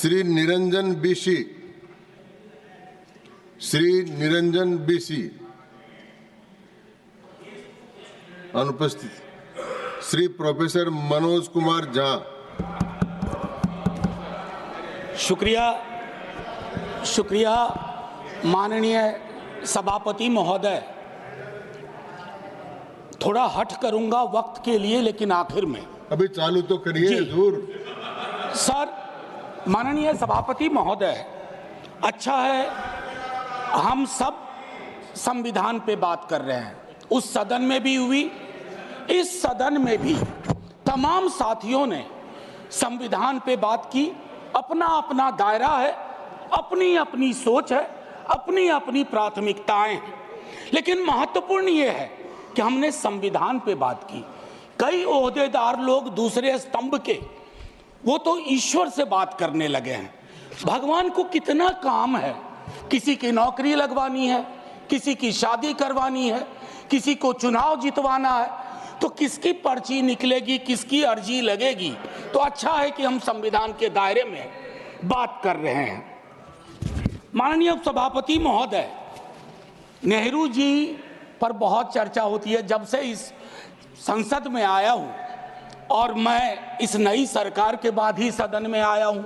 Shri Niranjan BC, अनुपस्थित। Shri professor Manoj Kumar Jha. शुक्रिया माननीय सभापति महोदय। थोड़ा हट करूंगा वक्त के लिए, लेकिन आखिर में अभी चालू तो करिए हुजूर। सर, माननीय सभापति महोदय, अच्छा है हम सब संविधान पे बात कर रहे हैं। उस सदन में भी हुई, इस सदन में भी तमाम साथियों ने संविधान पे बात की। अपना अपना दायरा है, अपनी अपनी सोच है, अपनी अपनी प्राथमिकताएं हैं, लेकिन महत्वपूर्ण ये है कि हमने संविधान पे बात की। कई ओहदेदार लोग दूसरे स्तंभ के, वो तो ईश्वर से बात करने लगे हैं। भगवान को कितना काम है, किसी की नौकरी लगवानी है, किसी की शादी करवानी है, किसी को चुनाव जितवाना है, तो किसकी पर्ची निकलेगी, किसकी अर्जी लगेगी। तो अच्छा है कि हम संविधान के दायरे में बात कर रहे हैं। माननीय सभापति महोदय, नेहरू जी पर बहुत चर्चा होती है। जब से इस संसद में आया हूं, और मैं इस नई सरकार के बाद ही सदन में आया हूं।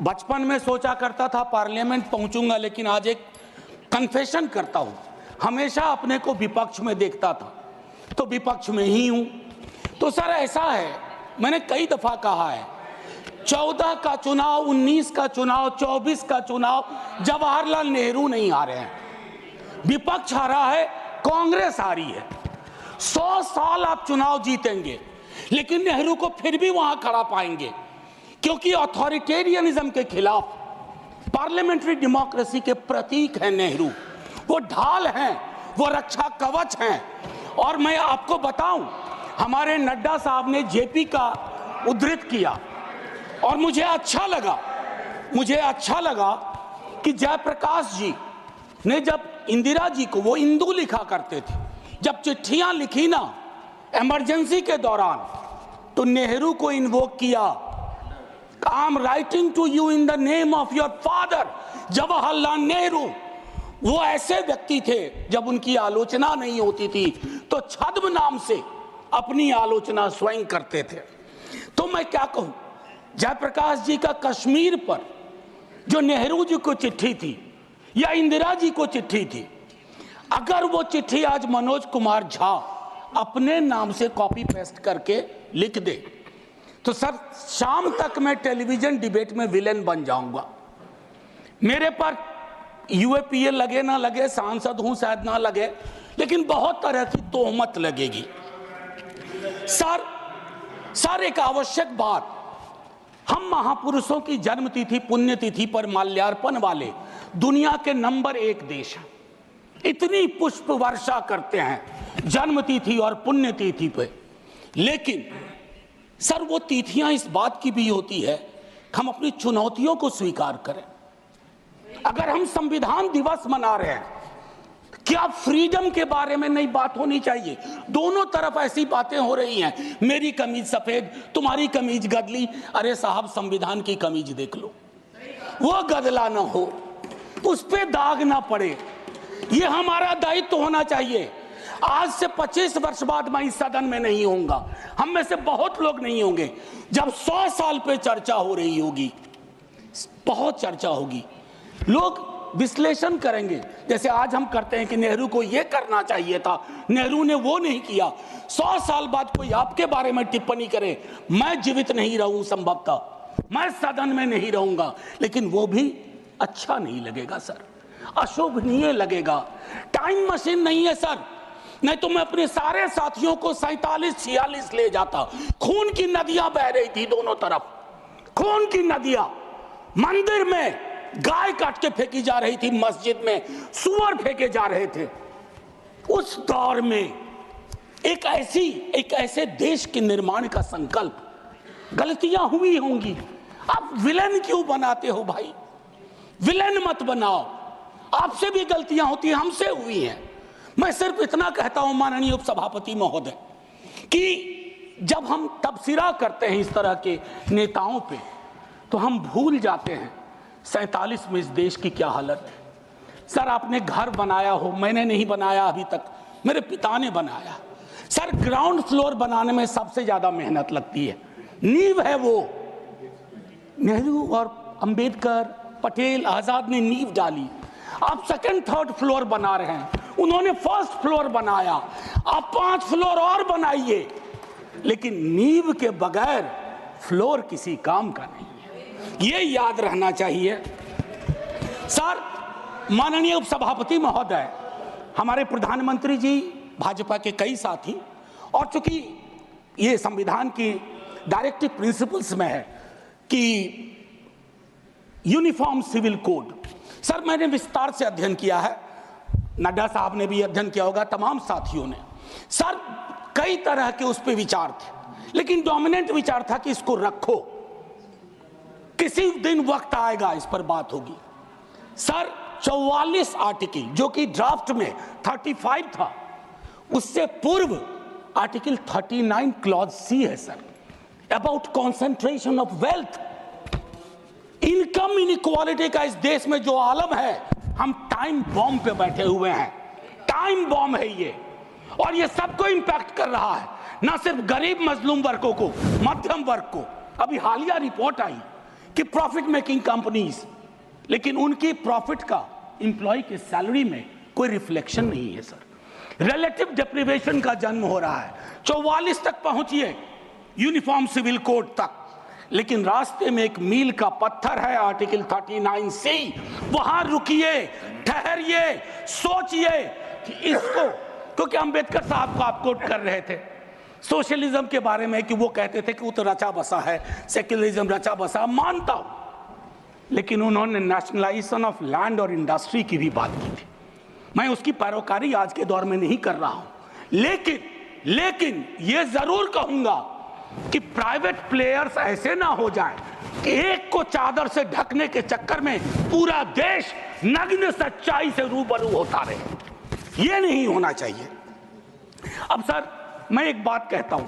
बचपन में सोचा करता था पार्लियामेंट पहुंचूंगा, लेकिन आज एक कन्फेशन करता हूं, हमेशा अपने को विपक्ष में देखता था, तो विपक्ष में ही हूं। तो सर ऐसा है, मैंने कई दफा कहा है, 14 का चुनाव, 19 का चुनाव, 24 का चुनाव, जवाहरलाल नेहरू नहीं हारे हैं, विपक्ष हारा है, कांग्रेस हारी है। 100 साल आप चुनाव जीतेंगे, लेकिन नेहरू को फिर भी वहां खड़ा पाएंगे, क्योंकि अथॉरिटेरियनिज्म के खिलाफ, पार्लियामेंट्री डेमोक्रेसी के प्रतीक हैं नेहरू। वो ढाल हैं, वो रक्षा कवच हैं। और मैं आपको बताऊं, हमारे नड्डा साहब ने जेपी का उद्धृत किया, और मुझे अच्छा लगा कि जयप्रकाश जी ने जब इंदिरा जी को, वो इंदू लिखा करते थे, जब चिट्ठियां लिखी ना इमरजेंसी के दौरान, तो नेहरू को इन्वोक किया। I am writing to you in the name of your father Jawaharlal Nehru. वो ऐसे व्यक्ति थे, जब उनकी आलोचना नहीं होती थी तो छद्म नाम से अपनी आलोचना स्वयं करते थे। तो मैं क्या कहूं, जयप्रकाश जी का कश्मीर पर जो नेहरू जी को चिट्ठी थी या इंदिरा जी को चिट्ठी थी, अगर वो चिट्ठी आज मनोज कुमार झा अपने नाम से कॉपी पेस्ट करके लिख दे, तो सर शाम तक मैं टेलीविजन डिबेट में विलेन बन जाऊंगा। मेरे पर यूएपीए लगे ना लगे, सांसद हूं शायद ना लगे, लेकिन बहुत तरह की तोहमत लगेगी। सर एक आवश्यक बात, हम महापुरुषों की जन्मतिथि पुण्यतिथि पर माल्यार्पण वाले दुनिया के नंबर 1 देश हैं। इतनी पुष्प वर्षा करते हैं जन्मतिथि और पुण्यतिथि पे, लेकिन सर वो तिथियां इस बात की भी होती है कि हम अपनी चुनौतियों को स्वीकार करें। अगर हम संविधान दिवस मना रहे हैं, क्या फ्रीडम के बारे में नहीं बात होनी चाहिए? दोनों तरफ ऐसी बातें हो रही हैं, मेरी कमीज सफेद, तुम्हारी कमीज गदली। अरे साहब, संविधान की कमीज देख लो, वो गदला ना हो, उस पे दाग ना पड़े। ये हमारा दायित्व होना चाहिए। आज से 25 वर्ष बाद मैं इस सदन में नहीं होऊंगा, हम में से बहुत लोग नहीं होंगे। जब 100 साल पे चर्चा हो रही होगी, बहुत चर्चा होगी, लोग विश्लेषण करेंगे, जैसे आज हम करते हैं कि नेहरू को यह करना चाहिए था, नेहरू ने वो नहीं किया। 100 साल बाद कोई आपके बारे में टिप्पणी करे, मैं जीवित नहीं रहूं, संभवतः मैं सदन में नहीं रहूंगा, लेकिन वो भी अच्छा नहीं लगेगा सर, अशोभनीय लगेगा। टाइम मशीन नहीं है सर, नहीं तो मैं अपने सारे साथियों को 47-46 ले जाता। खून की नदियां बह रही थी दोनों तरफ, खून की नदियां। मंदिर में गाय काट के फेंकी जा रही थी, मस्जिद में सुअर फेंके जा रहे थे। उस दौर में एक ऐसे देश के निर्माण का संकल्प, गलतियां हुई होंगी। आप विलेन क्यों बनाते हो भाई? विलेन मत बनाओ, आपसे भी गलतियां होती हैं, हमसे हुई हैं। मैं सिर्फ इतना कहता हूं माननीय उपसभापति महोदय कि जब हम तबसरा करते हैं इस तरह के नेताओं पे, तो हम भूल जाते हैं 47 में इस देश की क्या हालत है। सर आपने घर बनाया हो, मैंने नहीं बनाया अभी तक, मेरे पिता ने बनाया। सर ग्राउंड फ्लोर बनाने में सबसे ज्यादा मेहनत लगती है, नींव है वो। नेहरू और अंबेडकर, पटेल, आजाद ने नींव डाली। आप सेकंड थर्ड फ्लोर बना रहे हैं, उन्होंने फर्स्ट फ्लोर बनाया, आप 5 फ्लोर और बनाइए, लेकिन नींव के बगैर फ्लोर किसी काम का नहीं है, ये याद रहना चाहिए। सर माननीय उपसभापति महोदय, हमारे प्रधानमंत्री जी, भाजपा के कई साथी, और चूंकि ये संविधान की डायरेक्टिव प्रिंसिपल्स में है कि यूनिफॉर्म सिविल कोड, सर मैंने विस्तार से अध्ययन किया है, नड्डा साहब ने भी अध्ययन किया होगा, तमाम साथियों ने। सर कई तरह के उस पे विचार थे, लेकिन डोमिनेंट विचार था कि इसको रखो, किसी दिन वक्त आएगा इस पर बात होगी। सर 44 आर्टिकल जो कि ड्राफ्ट में 35 था, उससे पूर्व आर्टिकल 39 क्लॉज सी है sir, about concentration of wealth. Income inequality का इस देश में जो आलम है, हम टाइम बॉम्ब पे बैठे हुए हैं, टाइम बॉम्ब है ये, और ये सबको इंपैक्ट कर रहा है, ना सिर्फ गरीब मजलूम वर्गों को, मध्यम वर्ग को। अभी हालिया रिपोर्ट आई कि प्रॉफिट मेकिंग कंपनीज, लेकिन उनकी प्रॉफिट का एम्प्लॉय के सैलरी में कोई रिफ्लेक्शन नहीं है सर। रिलेटिव डिप्रिवेशन का जन्म हो रहा है। 44 तक पहुंचिए यूनिफॉर्म सिविल कोड तक, लेकिन रास्ते में एक मील का पत्थर है आर्टिकल 39C, वहां रुकिए, ठहरिए, सोचिए कि इसको, क्योंकि अंबेडकर साहब को आप कोट कर रहे थे सोशलिज्म के बारे में कि वो कहते थे कि वो तो रचा बसा है, सेक्युलरिज्म रचा बसा, मानता हूं, लेकिन उन्होंने नेशनलाइजेशन ऑफ लैंड और इंडस्ट्री की भी बात की थी। मैं उसकी पैरोकारी आज के दौर में नहीं कर रहा हूं, लेकिन ये जरूर कहूंगा कि प्राइवेट प्लेयर्स ऐसे ना हो जाएं कि एक को चादर से ढकने के चक्कर में पूरा देश नग्न सच्चाई से रूबरू होता रहे, ये नहीं होना चाहिए। अब सर मैं एक बात कहता हूं,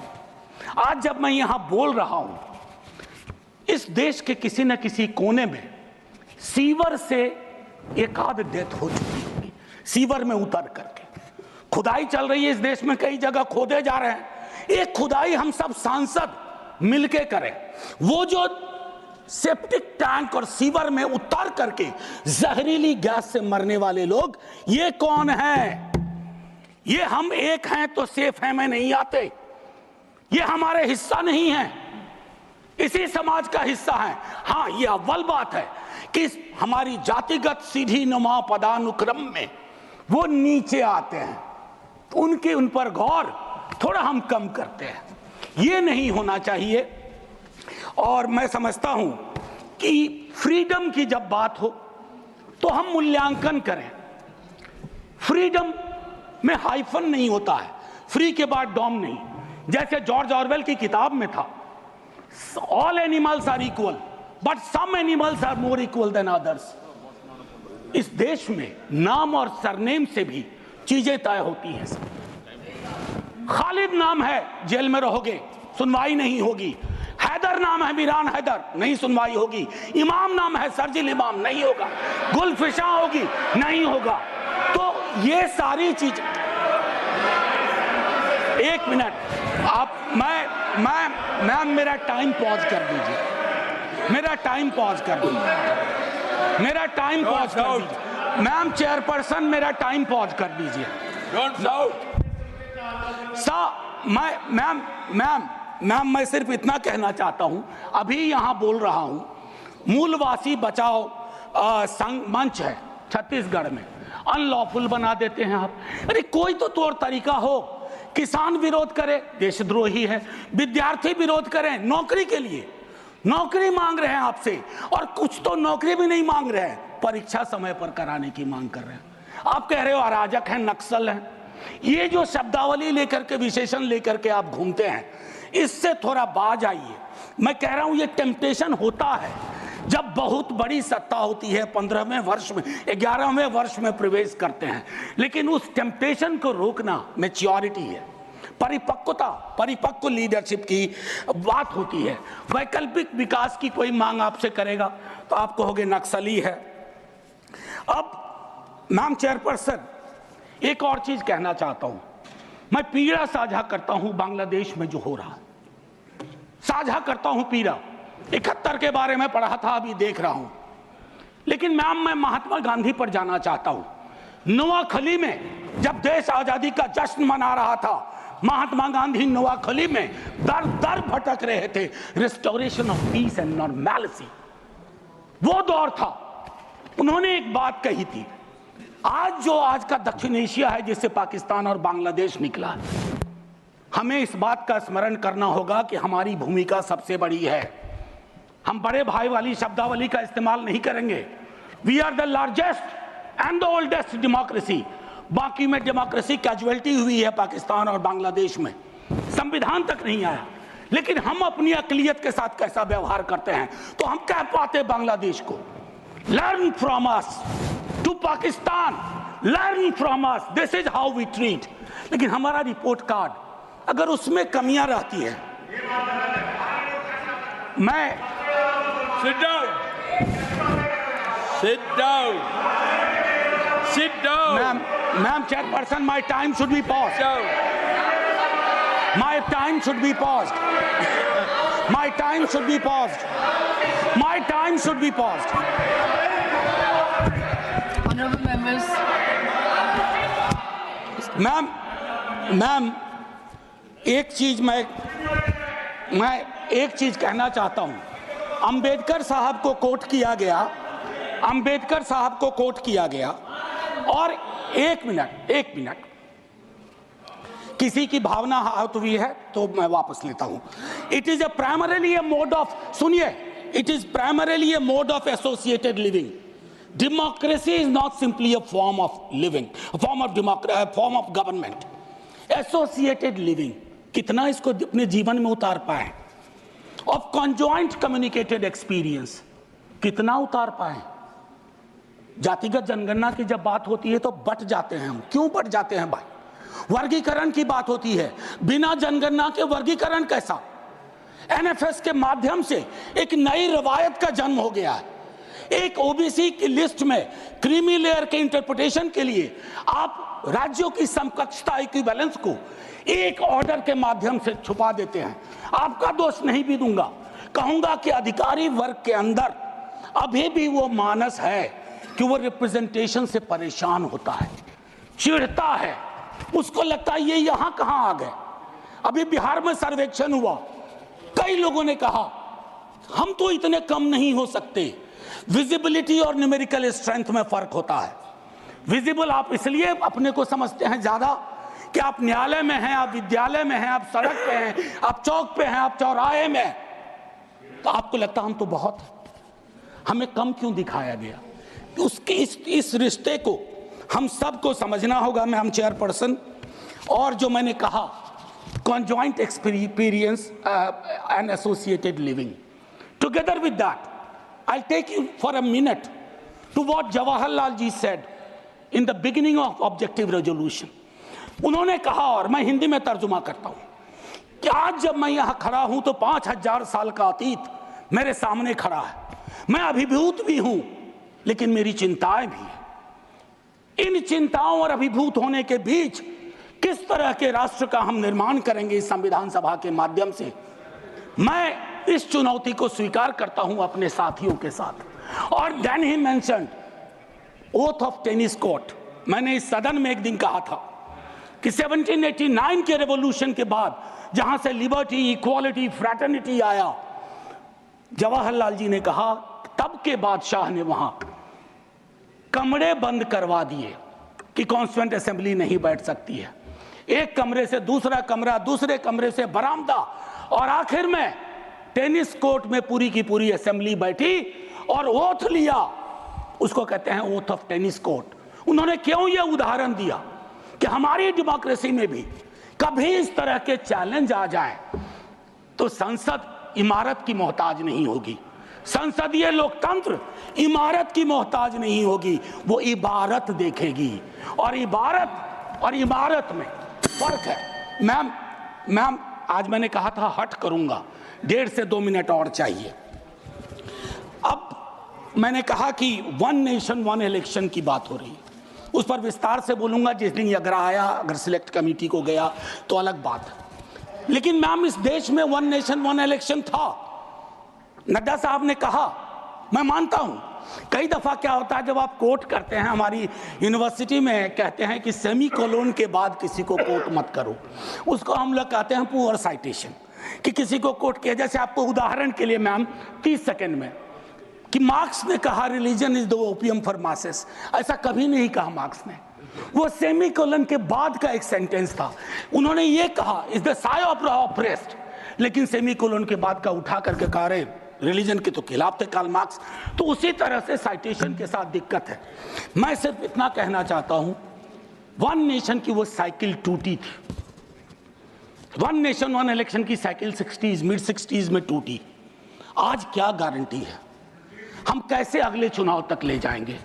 आज जब मैं यहां बोल रहा हूं, इस देश के किसी न किसी कोने में सीवर से एक आध डेथ हो चुकी होगी, सीवर में उतर करके खुदाई चल रही है इस देश में, कई जगह खोदे जा रहे हैं। एक खुदाई हम सब सांसद मिलके करें, वो जो सेप्टिक टैंक और सीवर में उतर करके जहरीली गैस से मरने वाले लोग, ये कौन है? ये हम एक हैं तो सेफ हैं में नहीं आते, ये हमारे हिस्सा नहीं है, इसी समाज का हिस्सा है। हाँ, ये अव्वल बात है कि हमारी जातिगत सीढ़ी नुमा पदानुक्रम में वो नीचे आते हैं, उनके उन पर गौर थोड़ा हम कम करते हैं, ये नहीं होना चाहिए। और मैं समझता हूं कि फ्रीडम की जब बात हो तो हम मूल्यांकन करें। फ्रीडम में हाइफन नहीं होता है, फ्री के बाद डॉम नहीं, जैसे जॉर्ज ऑरवेल की किताब में था, all animals are equal but some animals are more equal than others. इस देश में नाम और सरनेम से भी चीजें तय होती हैं। खालिद नाम है, जेल में रहोगे, सुनवाई नहीं होगी। हैदर नाम है, मीरान हैदर, नहीं सुनवाई होगी। इमाम नाम है, सरजिल इमाम, नहीं होगा। गुलफिशा होगी, नहीं होगा। तो ये सारी चीज, एक मिनट आप, मैं मेरा टाइम पॉज कर दीजिए, मेरा टाइम पॉज कर दीजिए, मेरा टाइम पॉज कर दीजिए। मैम चेयरपर्सन, मेरा टाइम पॉज कर दीजिए। मैम मैं सिर्फ इतना कहना चाहता हूं, अभी यहां बोल रहा हूं, मूलवासी बचाओ संघ मंच है छत्तीसगढ़ में, अनलॉफुल बना देते हैं आप। अरे कोई तो तौर तरीका हो, किसान विरोध करे, देशद्रोही है। विद्यार्थी विरोध करें, नौकरी के लिए नौकरी मांग रहे हैं आपसे, और कुछ तो नौकरी भी नहीं मांग रहे हैं, परीक्षा समय पर कराने की मांग कर रहे हैं। आप कह रहे हो अराजक हैं, नक्सल हैं। ये जो शब्दावली लेकर के, विशेषण लेकर के आप घूमते हैं, इससे थोड़ा बाज आइए। मैं कह रहा हूं ये टेम्पटेशन होता है जब बहुत बड़ी सत्ता होती है, 15वें वर्ष में, 11वें वर्ष में प्रवेश करते हैं, लेकिन उस टेम्पटेशन को रोकना मैच्योरिटी है। परिपक्व लीडरशिप की बात होती है। वैकल्पिक विकास की कोई मांग आपसे करेगा तो आप कहोगे नक्सली है। अब मैम चेयरपर्सन, एक और चीज कहना चाहता हूं, मैं पीड़ा साझा करता हूं बांग्लादेश में जो हो रहा, साझा करता हूं पीड़ा। 71 के बारे में पढ़ा था, अभी देख रहा हूं। लेकिन मैम मैं महात्मा गांधी पर जाना चाहता हूं। नोआखली में जब देश आजादी का जश्न मना रहा था, महात्मा गांधी नोआखली में दर दर भटक रहे थे, restoration of peace and normality, वो दौर था। उन्होंने एक बात कही थी, आज का दक्षिण एशिया है जिससे पाकिस्तान और बांग्लादेश निकला है, हमें इस बात का स्मरण करना होगा कि हमारी भूमिका सबसे बड़ी है। हम बड़े भाई वाली शब्दावली का इस्तेमाल नहीं करेंगे। We are the largest and the oldest democracy. बाकी में डेमोक्रेसी कैजुअलिटी हुई है पाकिस्तान और बांग्लादेश में, संविधान तक नहीं आया। लेकिन हम अपनी अकलियत के साथ कैसा व्यवहार करते हैं, तो हम कह पाते बांग्लादेश को, learn from us, to Pakistan learn from us, this is how we treat. लेकिन हमारा रिपोर्ट कार्ड अगर उसमें कमियां रहती है, मैं Sit down. Sit down. Sit down. Ma'am chairperson, my time should be paused. Down. My time should be paused. My time should be paused. My time should be paused. Honorable members. Ma'am एक चीज मैं एक चीज कहना चाहता हूं। अंबेडकर साहब को कोट किया गया, अंबेडकर साहब को कोट किया गया, और एक मिनट किसी की भावना आहत हुई है तो मैं वापस लेता हूं। It is primarily a mode of, सुनिए, it is primarily a mode of associated living. Democracy is not simply a form of living, form of government. Associated living, कितना इसको अपने जीवन में उतार पाए, ऑफ कॉन्जॉइंट कम्युनिकेटेड एक्सपीरियंस, कितना उतार पाए। जातिगत जनगणना की जब बात होती है तो बट जाते हैं हम। क्यों बट जाते हैं भाई? वर्गीकरण की बात होती है, बिना जनगणना के वर्गीकरण कैसा? एनएफएस के माध्यम से एक नई रवायत का जन्म हो गया है। एक ओबीसी की लिस्ट में क्रीमी लेयर के इंटरप्रिटेशन के लिए आप राज्यों की समकक्षता इक्विवेलेंस को एक ऑर्डर के माध्यम से छुपा देते हैं। आपका दोष नहीं भी दूंगा, कहूंगा कि अधिकारी वर्ग के अंदर अभी भी वो मानस है कि वो रिप्रेजेंटेशन से परेशान होता है, चिढ़ता है, उसको लगता है ये यहां कहां आ गए। अभी बिहार में सर्वेक्षण हुआ, कई लोगों ने कहा हम तो इतने कम नहीं हो सकते। विजिबिलिटी और न्यूमेरिकल स्ट्रेंथ में फर्क होता है। विजिबल आप इसलिए अपने को समझते हैं ज्यादा कि आप न्यायालय में हैं, आप विद्यालय में हैं, आप सड़क पे हैं, आप चौक पे हैं, आप चौराहे में हैं, तो आपको लगता हम तो बहुत, हमें कम क्यों दिखाया गया? उसके इस रिश्ते को हम सबको समझना होगा। मैम चेयरपर्सन, और जो मैंने कहा conjoint experience and associated living, together with that I'll take you for a minute to what Jawaharlal ji said in the beginning of objective resolution. उन्होंने कहा, और मैं हिंदी में तर्जुमा करता हूं, कि आज जब मैं यहां खड़ा हूं तो 5000 साल का अतीत मेरे सामने खड़ा है। मैं अभिभूत भी हूं, लेकिन मेरी चिंताएं भी हैं। इन चिंताओं और अभिभूत होने के बीच किस तरह के राष्ट्र का हम निर्माण करेंगे इस संविधान सभा के माध्यम से, मैं इस चुनौती को स्वीकार करता हूं अपने साथियों के साथ। और देन ही mentioned oath of tennis court. मैंने इस सदन में एक दिन कहा था कि 1789 के रेवोल्यूशन के बाद जहां से लिबर्टी, इक्वालिटी, फ्रैटर्निटी आया, जवाहरलाल जी ने कहा तब के बादशाह ने वहां कमरे बंद करवा दिए कि कॉन्स्टिट्यूएंट असेंबली नहीं बैठ सकती है। एक कमरे से दूसरा कमरा, दूसरे कमरे से बरामदा, और आखिर में टेनिस कोर्ट में पूरी की पूरी असेंबली बैठी और ओथ लिया। उसको कहते हैं ओथ ऑफ टेनिस कोर्ट। उन्होंने क्यों यह उदाहरण दिया कि हमारी डेमोक्रेसी में भी कभी इस तरह के चैलेंज आ जाए तो संसद इमारत की मोहताज नहीं होगी। संसदीय लोकतंत्र इमारत की मोहताज नहीं होगी, वो इबारत देखेगी। और इबारत और इमारत में फर्क है। मैम मैम आज मैंने कहा था हट करूंगा, 1.5 से 2 मिनट और चाहिए। अब मैंने कहा कि वन नेशन वन इलेक्शन की बात हो रही है, उस पर विस्तार से बोलूंगा। जिस दिन अगर आया, अगर सिलेक्ट कमेटी को गया तो अलग बात है, लेकिन मैम इस देश में वन नेशन वन इलेक्शन था। नड्डा साहब ने कहा, मैं मानता हूं कई दफा क्या होता है जब आप कोट करते हैं, हमारी यूनिवर्सिटी में कहते हैं कि सेमी कोलोन के बाद किसी को कोट मत करो, उसको हम लोग कहते हैं पुअर साइटेशन, कि किसी को कोट किया। जैसे आपको उदाहरण के लिए मैम 30 सेकंड में, कि मार्क्स ने कहा religion is the opium for masses, ऐसा कभी नहीं कहा मार्क्स ने। वो सेमी कोलन के बाद का एक सेंटेंस था, उन्होंने ये कहा is the Sai of the oppressed, लेकिन सेमी कोलन के बाद का उठा करके कहा रहे रिलीजन के तो खिलाफ थे कार्ल मार्क्स। तो उसी तरह से साइटेशन के साथ दिक्कत है। मैं सिर्फ इतना कहना चाहता हूं, वन नेशन की वो साइकिल टूटी थी, वन नेशन वन इलेक्शन की साइकिल 60s मिड 60s में टूटी। आज क्या गारंटी है, हम कैसे अगले चुनाव तक ले जाएंगे?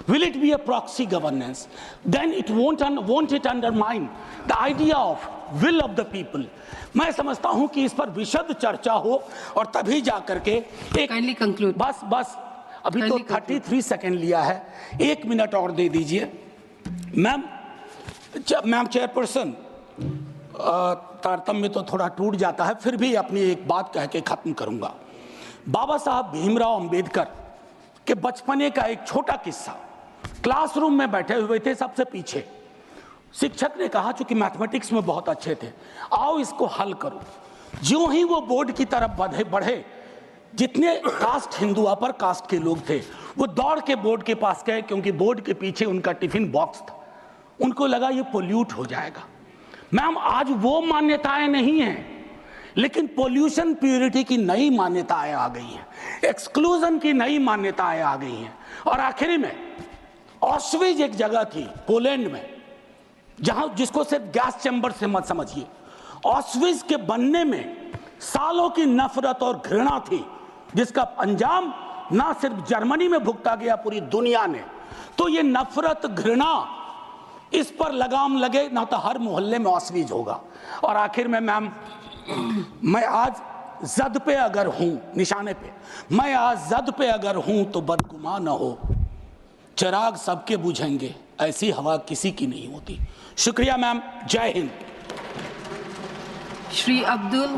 Will it be a proxy governance? Then it won't it undermine the idea of will of the people? मैं समझता हूं कि इस पर विशद चर्चा हो और तभी जा करके एक Kindly conclude. बस अभी तो Kindly conclude. 33 सेकंड लिया है, 1 मिनट और दे दीजिए। मैम चेयरपर्सन, तारतम्य तो थोड़ा टूट जाता है, फिर भी अपनी एक बात कह के खत्म करूंगा। बाबा साहब भीमराव अंबेडकर के बचपने का एक छोटा किस्सा। क्लासरूम में बैठे हुए थे सबसे पीछे, शिक्षक ने कहा चूंकि मैथमेटिक्स में बहुत अच्छे थे, आओ इसको हल करो। ज्यों ही वो बोर्ड की तरफ बढ़े, जितने कास्ट हिंदू अपर कास्ट के लोग थे वो दौड़ के बोर्ड के पास गए, क्योंकि बोर्ड के पीछे उनका टिफिन बॉक्स था। उनको लगा ये पोल्यूट हो जाएगा। मैम आज वो मान्यताएं नहीं हैं, लेकिन पोल्यूशन प्योरिटी की नई मान्यताएं आ गई हैं, एक्सक्लूजन की नई मान्यताएं आ गई हैं। और आखिरी में ऑस्विज एक जगह थी पोलैंड में, जहां जिसको सिर्फ गैस चैम्बर से मत समझिए, ऑस्विज के बनने में सालों की नफरत और घृणा थी, जिसका अंजाम ना सिर्फ जर्मनी में भुगता गया, पूरी दुनिया ने। तो ये नफरत घृणा, इस पर लगाम लगे ना तो हर मोहल्ले में ऑस्विज होगा। और आखिर में मैम, मैं आज जद पे अगर हूं, निशाने पे, मैं आज जद पे अगर हूं तो बदगुमान न हो, चिराग सबके बुझेंगे, ऐसी हवा किसी की नहीं होती। शुक्रिया मैम, जय हिंद। Shri Abdul